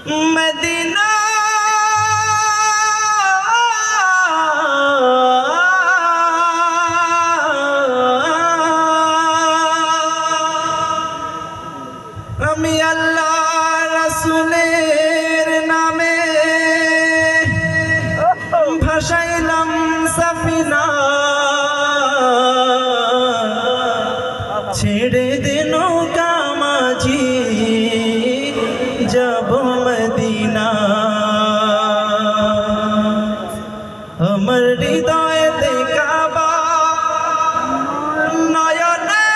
Medina আমি আল্লাহ রাসূলের নামে ভাসাইলাম সাফিনা ছেড়ে দে নৌকা মাঝি যাব মদিনা আমার হৃদয়তে কাবা নয়নে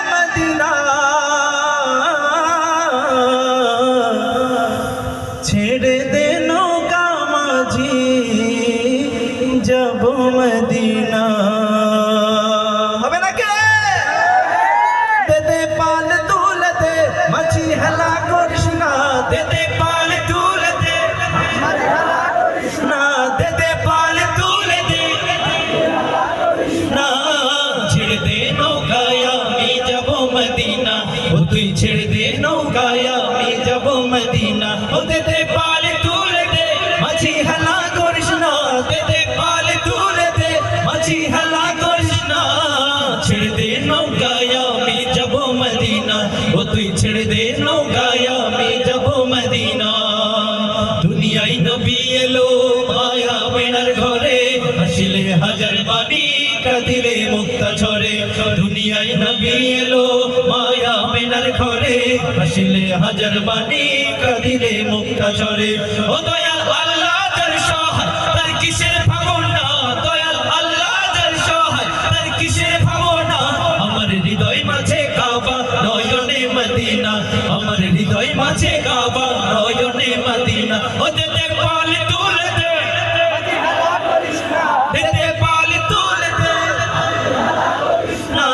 মদিনা ছেড়ে দে নৌকা মাঝি যাব মদিনা হবে না কে দে দে পাল তুলে দে মাছি হেলা করিস না দে দে পাল তুলে দে না দে দে পাল তুলে দে না ছেড়ে দে নৌকায় আমি যাব মদিনা ও তুই ছেড়ে দে নৌকায় আমি যাব মদিনা ও দে দে পাল তুলে দে মাছি হেলা করিস না দে দে পাল তুলে দে মাছি হেলা করিস না ছেড়ে দে নৌকায় আমি যাব মদিনা ও তুই ছেড়ে দে নৌকায় আমি যাব মদিনা দুনিয়ায় নবী এলো মায়া বেনার ঘরে হাসিলে হাজার বাণী কাঁদিলে মুক্তা ঝরে দুনিয়ায় নবী এলো মায়া বেনার ঘরে হাসিলে হাজার বাণী কাঁদিলে মুক্তা ঝরে ও দয়াল আল্লাহ তার সহায় তার কিসের ভাবনা দয়াল আল্লাহ তার সহায় তার কিসের ভাবনা আমার হৃদয় মাঝে কাবা নয়নে মদিনা আমার হৃদয় মাঝে কাবা নয়নে মদিনা ও দে দে পাল তুলে দে দে দে পাল তুলে দে না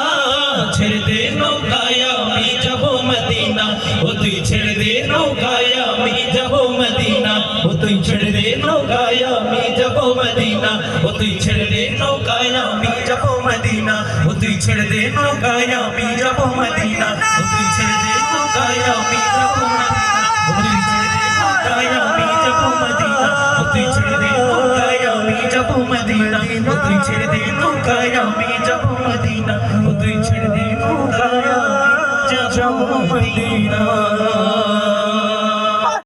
ছেড়ে দে নৌকায় আমি যাব মদিনা ও তুই ছেড়ে দে নৌকায় আমি যাব মদিনা ও তুই ছেড়ে দে নৌকায় আমি যাব মদিনা ও তুই ছেড়ে দে নৌকায় আমি যাব মদিনা ও তুই ছেড়ে দে নৌকায় আমি যাব মদিনা ও তুই ছেড়ে দে নৌকায় আমি যাব মদিনা ও তুই ছেড়ে দে নৌকায় আমি যাব মদিনা ও তুই ছেড়ে দে নৌকায় আমি যাব মদিনা ও তুই ছেড়ে দে নৌকায় আমি যাব মদিনা ও তুই ছেড়ে দে নৌকায় আমি যাব মদিনা